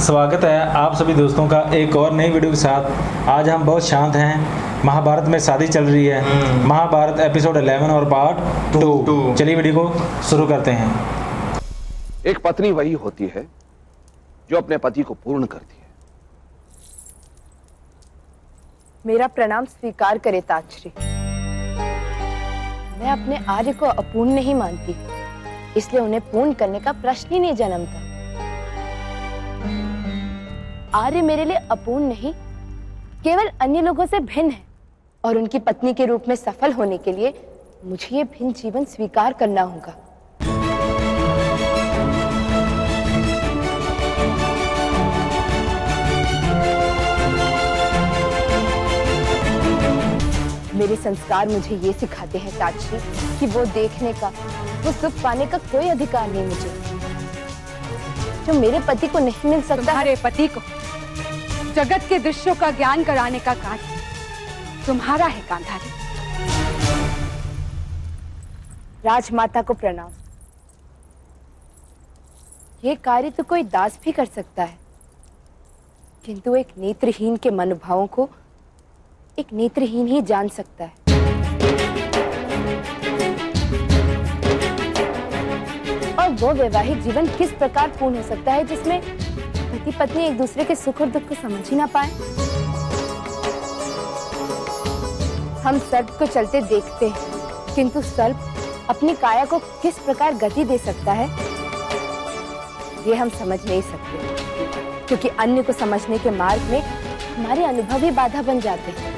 स्वागत है आप सभी दोस्तों का एक और नई वीडियो के साथ। आज हम बहुत शांत हैं। महाभारत में शादी चल रही है। महाभारत एपिसोड 11 और पार्ट 2। चलिए वीडियो को शुरू करते हैं। एक पत्नी वही होती है जो अपने पति को पूर्ण करती है। मेरा प्रणाम स्वीकार करे ताजश्री। मैं अपने आर्य को अपूर्ण नहीं मानती, इसलिए उन्हें पूर्ण करने का प्रश्न ही नहीं जन्मता। आर्य मेरे लिए अपूर्ण नहीं, केवल अन्य लोगों से भिन्न है, और उनकी पत्नी के रूप में सफल होने के लिए मुझे ये भिन्न जीवन स्वीकार करना होगा। मेरे संस्कार मुझे ये सिखाते हैं ताजश्री कि वो देखने का, वो सुख पाने का कोई अधिकार नहीं मुझे जो मेरे पति को नहीं मिल सकता। तुम्हारे पति को जगत के दृश्यों का ज्ञान कराने का कार्य तुम्हारा है गांधारी। राजमाता को प्रणाम। ये कार्य तो कोई दास भी कर सकता है, किंतु एक नेत्रहीन के मनोभावों को एक नेत्रहीन ही जान सकता है। और वो वैवाहिक जीवन किस प्रकार पूर्ण हो सकता है जिसमें पति पत्नी एक दूसरे के सुख और दुख को समझ ही ना पाए। हम सर्प को चलते देखते हैं, किंतु सर्प अपनी काया को किस प्रकार गति दे सकता है ये हम समझ नहीं सकते, क्योंकि अन्य को समझने के मार्ग में हमारे अनुभव ही बाधा बन जाते हैं।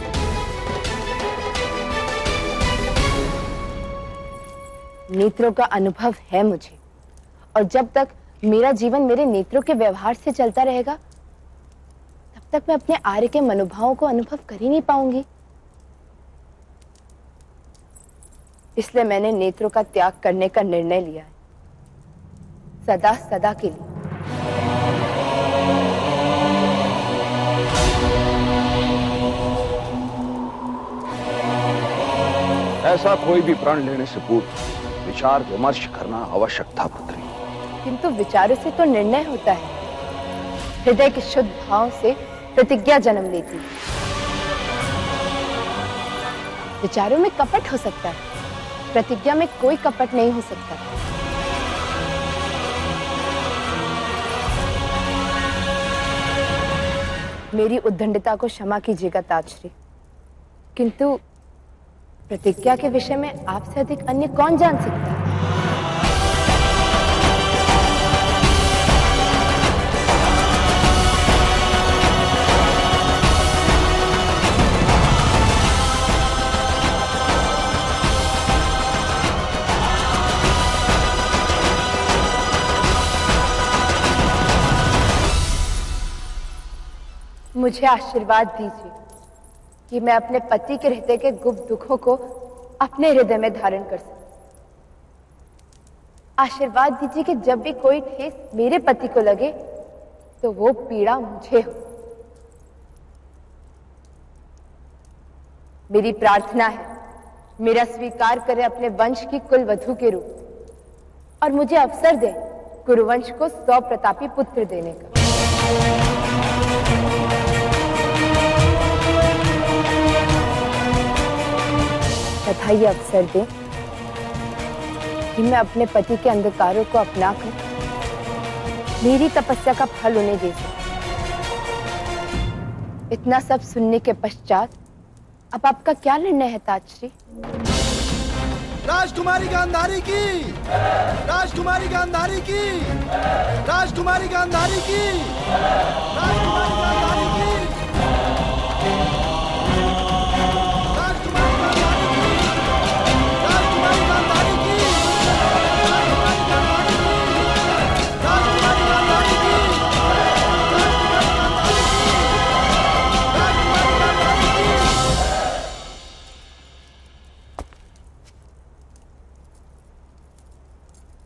नेत्रों का अनुभव है मुझे, और जब तक मेरा जीवन मेरे नेत्रों के व्यवहार से चलता रहेगा तब तक मैं अपने आर्य के मनोभावों को अनुभव कर ही नहीं पाऊंगी। इसलिए मैंने नेत्रों का त्याग करने का निर्णय लिया है, सदा सदा के लिए। ऐसा कोई भी प्रण लेने से पूर्व विचार विमर्श करना आवश्यक था पुत्री। किंतु विचारों से तो निर्णय होता है। हृदय के शुद्ध भाव से प्रतिज्ञा जन्म लेती है। विचारों में कपट हो सकता है, प्रतिज्ञा में कोई कपट नहीं हो सकता। मेरी उद्दंडता को क्षमा कीजिएगा ताजश्री, किंतु प्रतिज्ञा के विषय में आपसे अधिक अन्य कौन जान सकता है। मुझे आशीर्वाद दीजिए कि मैं अपने पति के हृदय के गुप्त दुखों को अपने हृदय में धारण कर सकूं। आशीर्वाद दीजिए कि जब भी कोई ठेस मेरे पति को लगे तो वो पीड़ा मुझे हो। मेरी प्रार्थना है मेरा स्वीकार करे अपने वंश की कुल वधू के रूप, और मुझे अवसर दे कुरुवंश को 100 प्रतापी पुत्र देने का। तथा ये अवसर दे कि मैं अपने पति के अंधकारों को अपनाकर मेरी तपस्या का फल उन्हें दे सकूं। इतना सब सुनने के पश्चात अब आपका क्या निर्णय है ताजश्री? राजकुमारी गांधारी की, राजकुमारी गांधारी की, राजकुमारी गांधारी की, राजकुमारी गांधारी की।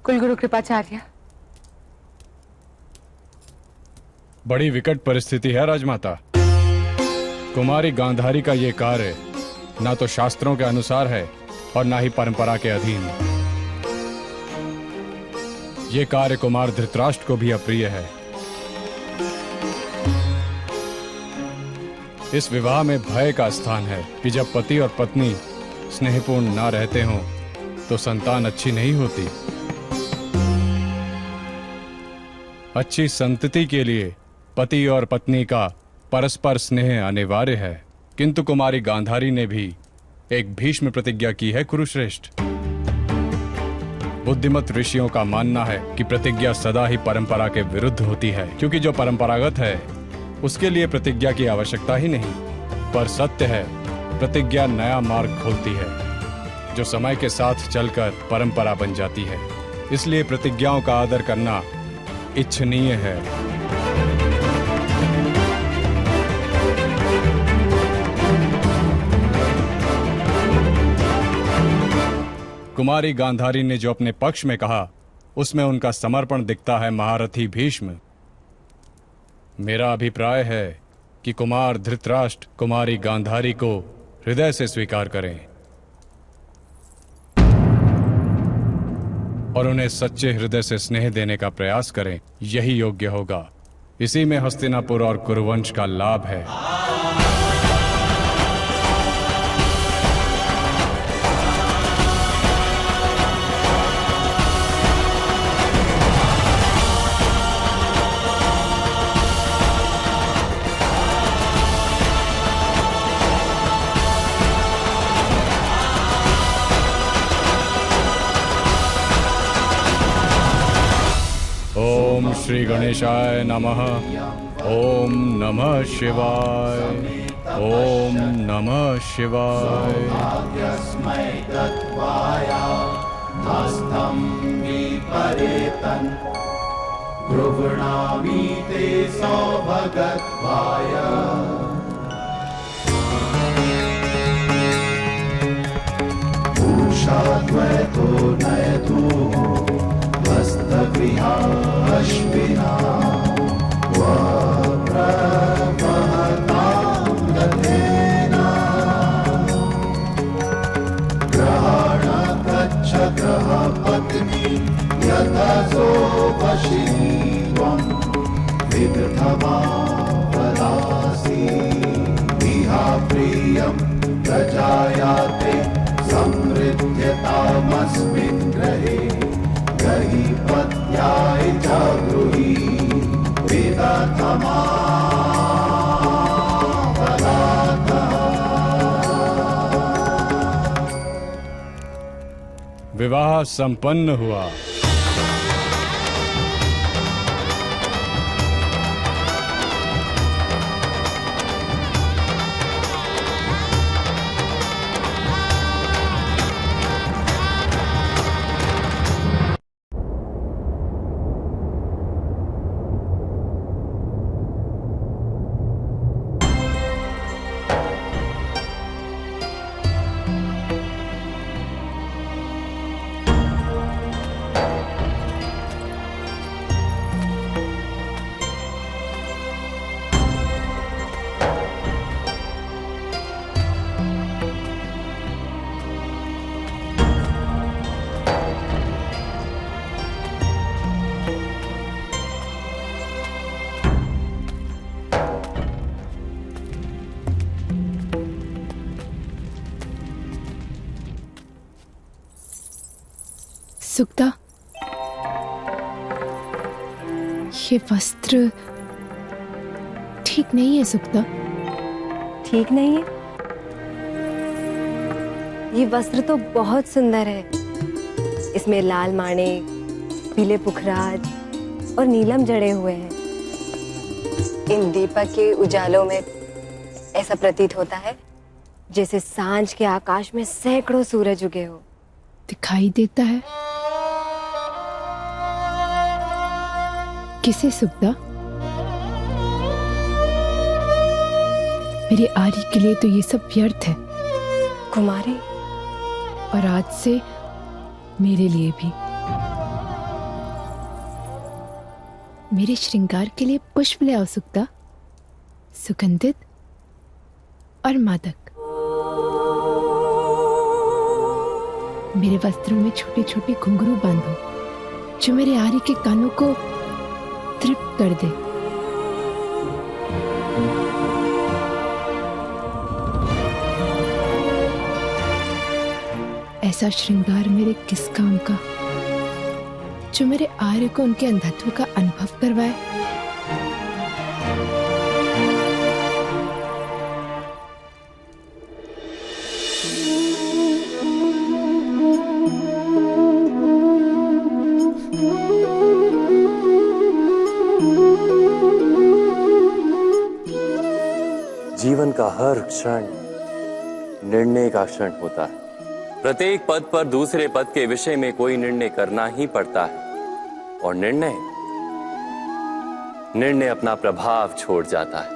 कुलगुरु कृपाचार्य। बड़ी विकट परिस्थिति है राजमाता। कुमारी गांधारी का ये कार्य ना तो शास्त्रों के अनुसार है और ना ही परंपरा के अधीन। ये कार्य कुमार धृतराष्ट्र को भी अप्रिय है। इस विवाह में भय का स्थान है कि जब पति और पत्नी स्नेहपूर्ण ना रहते हों तो संतान अच्छी नहीं होती। अच्छी संतति के लिए पति और पत्नी का परस्पर स्नेह अनिवार्य है। किंतु कुमारी गांधारी ने भी एक भीष्म प्रतिज्ञा की है कुरुश्रेष्ठ। बुद्धिमत ऋषियों का मानना है कि प्रतिज्ञा सदा ही परंपरा के विरुद्ध होती है, क्योंकि जो परंपरागत है उसके लिए प्रतिज्ञा की आवश्यकता ही नहीं। पर सत्य है, प्रतिज्ञा नया मार्ग खोलती है जो समय के साथ चलकर परंपरा बन जाती है। इसलिए प्रतिज्ञाओं का आदर करना इच्छनीय है। कुमारी गांधारी ने जो अपने पक्ष में कहा उसमें उनका समर्पण दिखता है महारथी भीष्म। मेरा अभिप्राय है कि कुमार धृतराष्ट्र कुमारी गांधारी को हृदय से स्वीकार करें और उन्हें सच्चे हृदय से स्नेह देने का प्रयास करें। यही योग्य होगा। इसी में हस्तिनापुर और कुरुवंश का लाभ है। ओम श्री गणेशाय नमः। ओम नमः शिवाय। ओम नमः शिवाय। प्रजायाते समृद्ध्यतामस्मिन् ग्रहे गहि पत्याय जागृही वेदात्मा विवाह संपन्न हुआ। सुक्ता, ये वस्त्र ठीक नहीं है। सुक्ता, ठीक नहीं है? ये वस्त्र तो बहुत सुंदर है। इसमें लाल माणिक, पीले पुखराज और नीलम जड़े हुए हैं। इन दीपक के उजालों में ऐसा प्रतीत होता है जैसे सांझ के आकाश में सैकड़ों सूरज उगे हो। दिखाई देता है किसे सुक्ता? मेरे आर्य के लिए तो ये सब व्यर्थ है कुमारी, और आज से मेरे लिए भी। मेरे श्रृंगार के लिए पुष्प ले आओ सुक्ता, सुगंधित और मादक। मेरे वस्त्रों में छोटे छोटे घुंघरू बांधो जो मेरे आर्य के कानों को तृप्त कर दे। ऐसा श्रृंगार मेरे किस काम का जो मेरे आर्य को उनके अंधत्व का अनुभव करवाए। जीवन का हर क्षण निर्णय का क्षण होता है। प्रत्येक पद पर दूसरे पद के विषय में कोई निर्णय करना ही पड़ता है और निर्णय अपना प्रभाव छोड़ जाता है।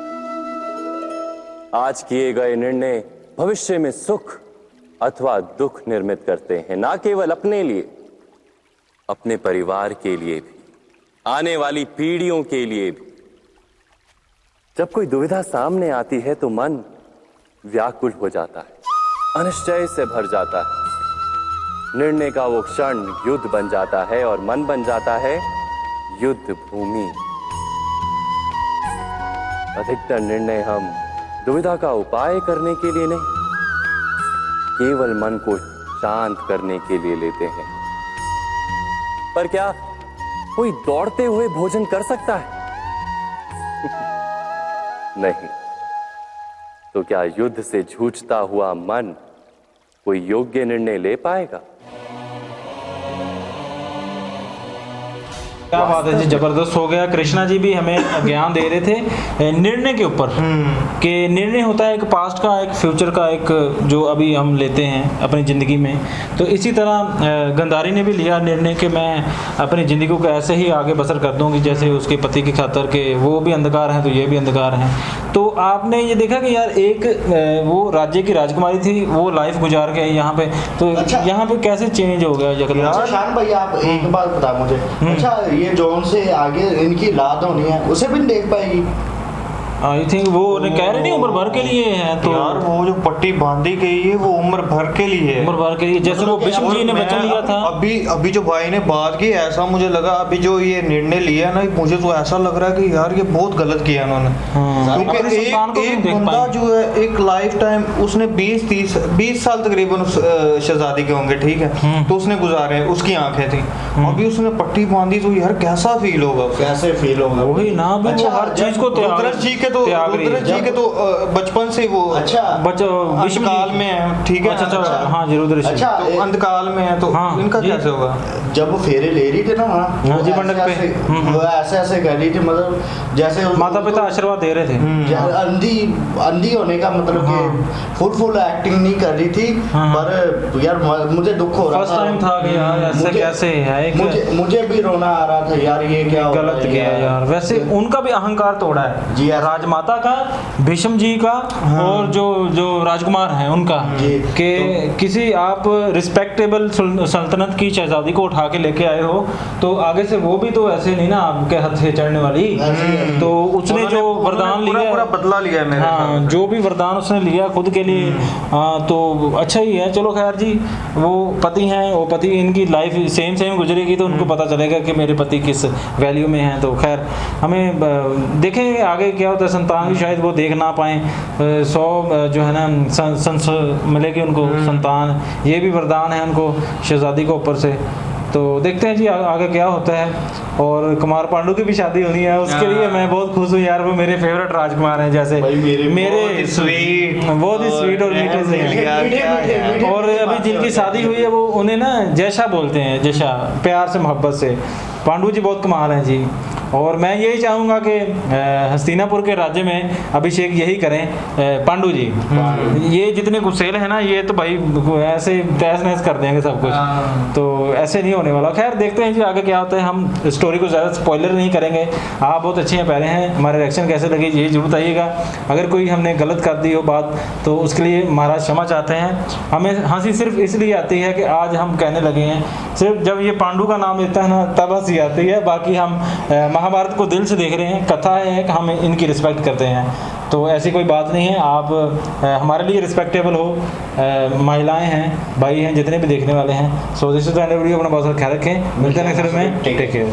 आज किए गए निर्णय भविष्य में सुख अथवा दुख निर्मित करते हैं, ना केवल अपने लिए, अपने परिवार के लिए भी, आने वाली पीढ़ियों के लिए भी। जब कोई दुविधा सामने आती है तो मन व्याकुल हो जाता है, अनिश्चय से भर जाता है। निर्णय का वो क्षण युद्ध बन जाता है और मन बन जाता है युद्ध भूमि। अधिकतर निर्णय हम दुविधा का उपाय करने के लिए नहीं, केवल मन को शांत करने के लिए लेते हैं। पर क्या कोई दौड़ते हुए भोजन कर सकता है? नहीं। तो क्या युद्ध से जूझता हुआ मन कोई योग्य निर्णय ले पाएगा? क्या बात है जी, जबरदस्त हो गया। कृष्णा जी भी हमें ज्ञान दे रहे थे निर्णय के ऊपर कि निर्णय होता है एक पास्ट का, एक फ्यूचर का, एक जो अभी हम लेते हैं अपनी ज़िंदगी में। तो इसी तरह गंधारी ने भी लिया निर्णय कि मैं अपनी ज़िंदगी को ऐसे ही आगे बसर कर दूंगी जैसे उसके पति की खातर के वो भी अंधकार हैं तो ये भी अंधकार हैं। तो आपने ये देखा कि यार एक वो राज्य की राजकुमारी थी, वो लाइफ गुजार के यहाँ पे, तो अच्छा, यहाँ पे कैसे चेंज हो गया जगह? अच्छा शान भाई, आप एक बात बता मुझे, अच्छा ये जोन से आगे इनकी लाद होनी है, उसे भी नहीं देख पाएगी? आई थिंक वो कह रहे नहीं उम्र भर के लिए है। तो यार वो जो पट्टी बांधी गई है वो उम्र भर के लिए है, उम्र भर के लिए। जैसे वो विष्णु जी ने वचन लिया था। अभी जो भाई ने बात की, ऐसा मुझे लगा अभी जो ये निर्णय लिया ना, मुझे तो ऐसा लग रहा है कि यार ये बहुत गलत किया इन्होंने। क्योंकि एक बंदा जो है एक लाइफ टाइम उसने 20 साल तकरीबन उस शहजादी के होंगे, ठीक है, तो उसने गुजारे, उसकी आंखें थी, अभी उसने पट्टी बांधी, तो यार कैसा फील होगा? कैसे फील होगा? वही ना, हर चीज को रुद्रज जी के तो बचपन से वो अच्छा अंधकाल में है, ठीक है, हाँ जी, रुद्रज अच्छा तो अंधकाल में है, तो इनका कैसे होगा? जब वो फेरे ले रही थी ना वहाँ जी मंडप पे, वो ऐसे कर रही थी, मतलब जैसे माता पिता आशीर्वाद दे रहे थे। अंधी होने का मतलब कि फुल एक्टिंग नहीं कर रही थी, पर यार मुझे दुख हो रहा था, फर्स्ट टाइम था कि यार ऐसे कैसे है, मुझे भी रोना आ रहा था यार, ये क्या गलत किया यार। वैसे उनका भी अहंकार तोड़ा है जी, राजमाता का, भीष्म जी का, और जो राजकुमार हैं उनका, कि किसी आप रिस्पेक्टेबल सल्तनत की शहजादी को उठा के लेके आए हो, तो आगे से वो भी तो ऐसे नहीं ना आपके हाथ से चढ़ने वाली। तो उसने जो वरदान लिया, पूरा बदला लिया मेरे, हाँ, जो भी वरदान उसने लिया खुद के लिए, तो अच्छा ही है। चलो खैर जी, वो पति हैं, वो पति इनकी लाइफ सेम गुजरेगी, तो उनको पता चलेगा कि मेरे पति किस वैल्यू में हैं। तो खैर हमें देखेंगे आगे क्या होता है। संतान भी शायद वो देख ना पाए, 100 जो है ना मिलेगी उनको संतान, ये भी वरदान है उनको शहजादी को ऊपर से। तो देखते हैं जी आगे क्या होता है। और कुमार पांडु की भी शादी होनी है, उसके लिए मैं बहुत खुश हूँ यार, वो मेरे फेवरेट राजकुमार हैं, जैसे मेरे स्वीट, बहुत ही स्वीट और मीठे से। और अभी जिनकी शादी हुई है वो उन्हें ना जैशा बोलते हैं, जैशा, प्यार से मोहब्बत से। पांडु जी बहुत कमाल हैं जी। और मैं यही चाहूँगा कि हस्तिनापुर के राज्य में अभिषेक यही करें पांडु जी। ये जितने गुस्सेल हैं ना, ये तो भाई ऐसे तहस नहस कर देंगे सब कुछ, तो ऐसे नहीं होने वाला। खैर देखते हैं जी आगे क्या होता है। हम स्टोरी को ज़्यादा स्पॉइलर नहीं करेंगे। आप बहुत अच्छे हैं, पहले हैं, हमारे रिएक्शन कैसे लगे ये जरूर बताइएगा। अगर कोई हमने गलत कर दी हो बात तो उसके लिए महाराज क्षमा चाहते हैं। हमें हंसी सिर्फ इसलिए आती है कि आज हम कहने लगे हैं, सिर्फ जब ये पांडु का नाम लेता है ना तब हंसी आती है, बाकी हम महाभारत को दिल से देख रहे हैं, कथा है कि हम इनकी रिस्पेक्ट करते हैं, तो ऐसी कोई बात नहीं है। आप हमारे लिए रिस्पेक्टेबल हो, महिलाएं हैं, भाई हैं, जितने भी देखने वाले हैं। So this is the end video. अपना बहुत सारा ख्याल रखें, मिलते हैं नेक्स्ट वीडियो में, टेक केयर।